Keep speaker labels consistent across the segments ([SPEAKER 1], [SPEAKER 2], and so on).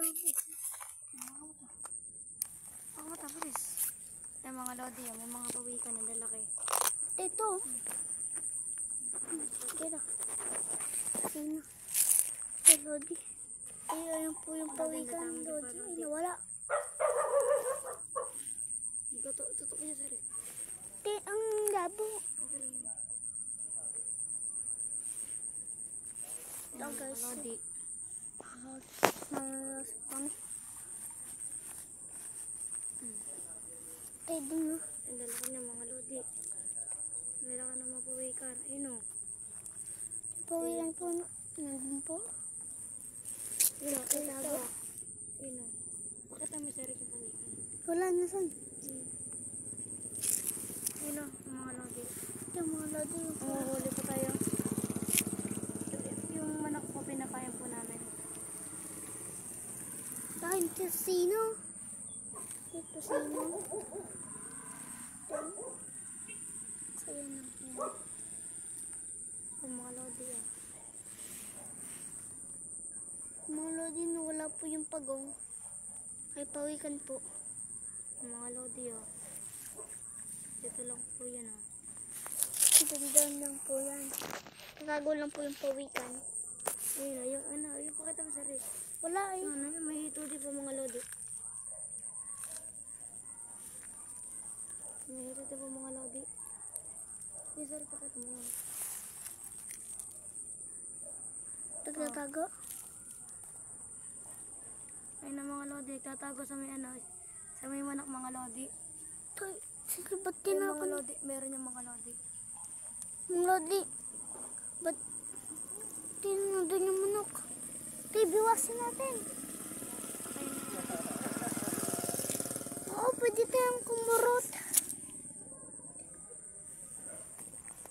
[SPEAKER 1] Ako matapos. Yung mga lodi, may mga pawikan na lalaki.
[SPEAKER 2] Ito. Kira. Sino? Ay, lodi. Ay, ayun po yung pawikan. Lodi. Ay, nawala.
[SPEAKER 1] Tutok niya, sir.
[SPEAKER 2] Ang labo.
[SPEAKER 1] Okay lang yun.
[SPEAKER 2] Ito, guys.
[SPEAKER 1] Lodi.
[SPEAKER 2] Kami. Ay, dun na.
[SPEAKER 1] Ang lalaki niya, mga lodi. Lalaki na mga pawikan. Ayun o.
[SPEAKER 2] Pawikan po. Nandun po.
[SPEAKER 1] Ayun o. Ayun o. Pakita mo, sir, yung pawikan.
[SPEAKER 2] Wala na saan.
[SPEAKER 1] Ayun o, mga lodi.
[SPEAKER 2] Yung mga lodi.
[SPEAKER 1] Manguhuli po tayo. Yung manok po, pinakain po namin.
[SPEAKER 2] Ay, sino? Ito sino? Kaya na.
[SPEAKER 1] Yung mga lodi ah.
[SPEAKER 2] Mga lodi, wala po yung pagong. Ay, pawikan po.
[SPEAKER 1] Yung mga lodi ah. Dito lang po yan ah.
[SPEAKER 2] Doon lang po yan. Tatago lang po yung pawikan.
[SPEAKER 1] Ayun, yung pakita mo, sir.
[SPEAKER 2] Wala ay.
[SPEAKER 1] May hito di po mga lodi. May hito di po mga lodi. Yes, sir, pakita mo yan.
[SPEAKER 2] Tatago.
[SPEAKER 1] Ayun na mga lodi, tatago sa may sa may manok mga lodi.
[SPEAKER 2] Sige, ba't
[SPEAKER 1] Yung mga
[SPEAKER 2] tinapon?
[SPEAKER 1] lodi, meron yung mga lodi.
[SPEAKER 2] Mga lodi, ba't tinapon yung manok? Tay, biwasin natin. Oo, pwede tayong kumurot.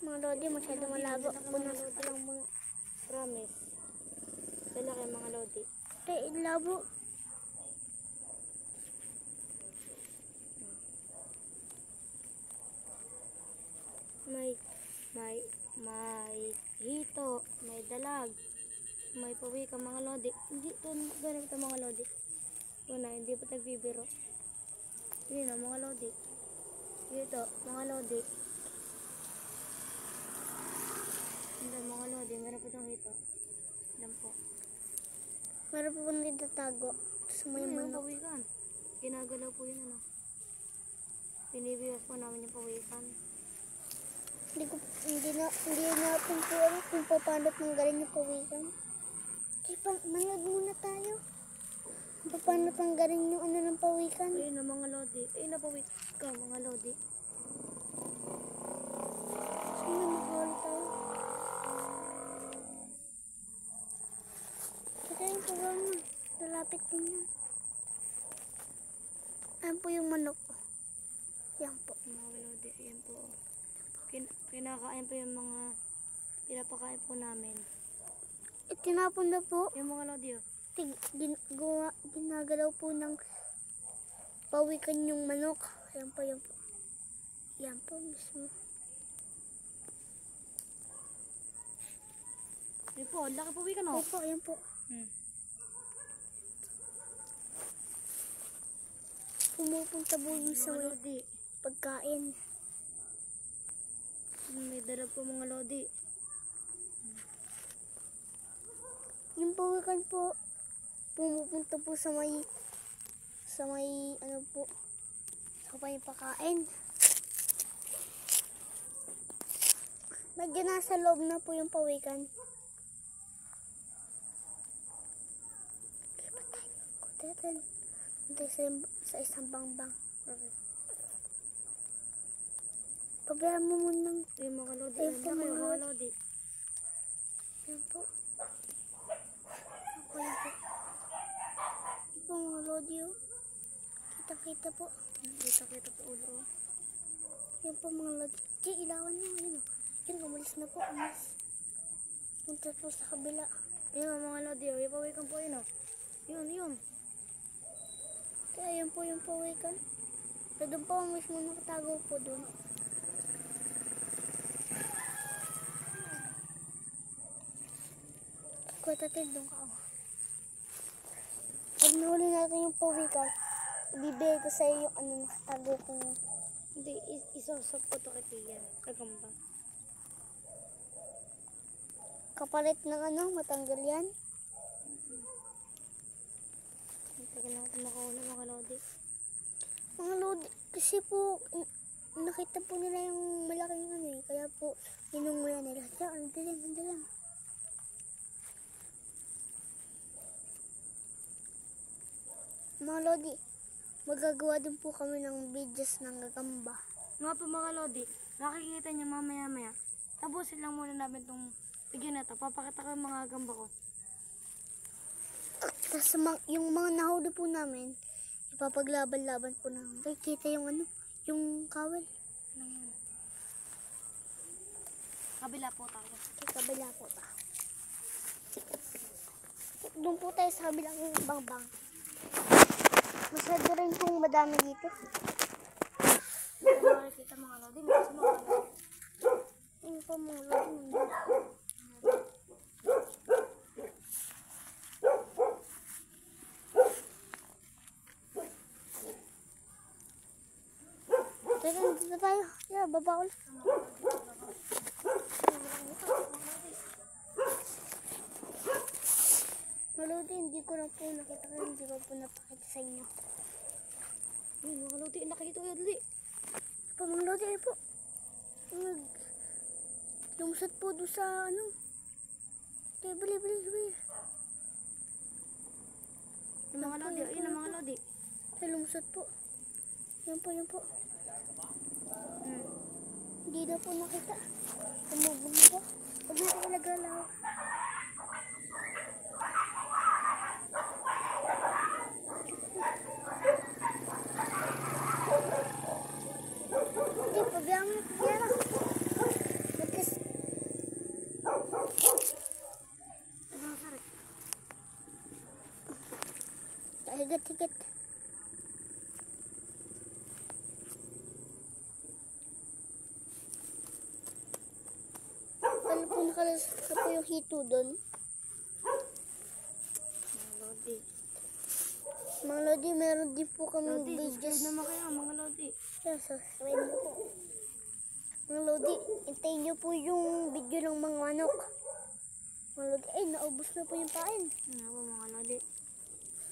[SPEAKER 2] Mga lodi, masyado malabo.
[SPEAKER 1] Mga lodi lang muna. Promise. Lalaki mga lodi.
[SPEAKER 2] Tay, labo.
[SPEAKER 1] May hito, may dalag, may pawika mga lodi. Hindi to ganito mga lodi. Una, hindi pa tagbibiro. Hindi na mga lodi. Dito, mga lodi. Hindi mga lodi, meron pa itong hito. Yan po.
[SPEAKER 2] Meron po pang tatago sa may
[SPEAKER 1] Yung
[SPEAKER 2] manok.
[SPEAKER 1] pawikan. Ginagalaw po yun ano. Binibiwas po namin yung pawikan.
[SPEAKER 2] Hindi natin po alam kung paano tanggalin yung pawikan. Eh, manood muna tayo. Paano tanggalin yung ng pawikan.
[SPEAKER 1] Ayun na mga lodi. Ayun na pawikan mga lodi.
[SPEAKER 2] Sino makahuli tayo? Ito yung programa. Lalapit din yan. Ayan po yung manok. Yan po.
[SPEAKER 1] Mga lodi. Ayan po. Kinakain po yung mga pinapakain po namin.
[SPEAKER 2] Tinapon na po.
[SPEAKER 1] Yung mga lodi oh.
[SPEAKER 2] Ginagalaw po ng pawikan yung manok. Ayan po, yan po. Yan po mismo.
[SPEAKER 1] Ayun po, ang laki pawikan oh.
[SPEAKER 2] Ayan po, ayan po. Pumupunta po yung sa
[SPEAKER 1] Mga lodi.
[SPEAKER 2] pagkain.
[SPEAKER 1] May dalag po mga lodi.
[SPEAKER 2] Yung pawikan po, pumupunta po sa may ano po, sa may pagkain. Medyo nasa loob na po yung pawikan. Kaya pa tayo. Kutetan. Sa isang bangbang. Pabayaan mo muna.
[SPEAKER 1] Yung mga lodi.
[SPEAKER 2] Ayun
[SPEAKER 1] Ang
[SPEAKER 2] po,
[SPEAKER 1] laki
[SPEAKER 2] mga
[SPEAKER 1] mga
[SPEAKER 2] lodi.
[SPEAKER 1] lodi.
[SPEAKER 2] Yan po. Ako yan po. Yan po mga lodi oh. Kita-kita po.
[SPEAKER 1] Kita po ulo oh.
[SPEAKER 2] Yan po mga lodi. Di, ilawan nyo. Yan oh. Yan, umalis na po. Umalis. Punta po sa kabila.
[SPEAKER 1] Ayun mga lodi oh. Yung pawikan po yun oh. Yun.
[SPEAKER 2] Kaya yan po yung pawikan. So, doon po mismo nakatago po doon. Kuya tatay, doon ka. Pag nahuli natin yung pawikan, ibibigay ko sa iyo yung nakatago kong
[SPEAKER 1] Hindi, isosok ko to kay Tiyan. Kagamba.
[SPEAKER 2] kapalit ng matanggal yan.
[SPEAKER 1] Ang tagal natin makahuli mga lodi.
[SPEAKER 2] Mga lodi, kasi po, nakita po nila yung malaking kaya po, inunguyan nila. Kaya, ang dalang. Mga lodi, magagawa din po kami ng videos ng gagamba.
[SPEAKER 1] Nga po mga lodi, nakikita niyo mamaya-maya. Tapusin lang muna namin tong video na to. Papakita ko yung mga gamba ko.
[SPEAKER 2] Tapos yung mga nahuli po namin, ipapaglaban-laban po namin. Kaya kita yung yung kawel.
[SPEAKER 1] Ano yun? Kabila po tayo.
[SPEAKER 2] Kaya kabila po ta. Doon po tayo sa kabilang bangbang. Masyado rin pong madami dito.
[SPEAKER 1] Hindi ko makikita mga lodi. May kasi mga lodi.
[SPEAKER 2] Yung po mga lodi. Teka, dito tayo. Yeah, baba ulit. Malodi, hindi ko na po nakita kayo. Hindi ko po napakita sa inyo.
[SPEAKER 1] Yun mga lodi. Nakikita ko yun lodi.
[SPEAKER 2] Pa mga lodi, ay po. Lumusot po doon sa Kaya bali.
[SPEAKER 1] Yung mga lodi. Ayun ang mga lodi.
[SPEAKER 2] Ay, lumusot po. Yan po. Hindi na po nakita. Tumubog na po. Huwag na tayo nagalaw. Hindi, pabayaan mo na. Magkas... Higat. Ano po nakalasap po yung hito doon?
[SPEAKER 1] Mga lodi.
[SPEAKER 2] Mga lodi, meron din po kami
[SPEAKER 1] Lodi,
[SPEAKER 2] videos.
[SPEAKER 1] subscribe naman kayo mga lodi.
[SPEAKER 2] Yeah, subscribe na po. Mga lodi, hintayin nyo po yung video ng mga manok. Mga lodi, ay, naubos na po yung pain.
[SPEAKER 1] Nga po mga lodi.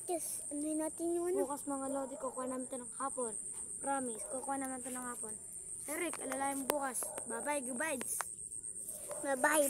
[SPEAKER 2] Yes, anuhin natin yung
[SPEAKER 1] Bukas mga lodi, kukuha namin ito ng hapon. Promise, kukuha namin ito ng hapon. Eric, alalayan mo bukas. Bye-bye, goodbye.
[SPEAKER 2] Bye-bye.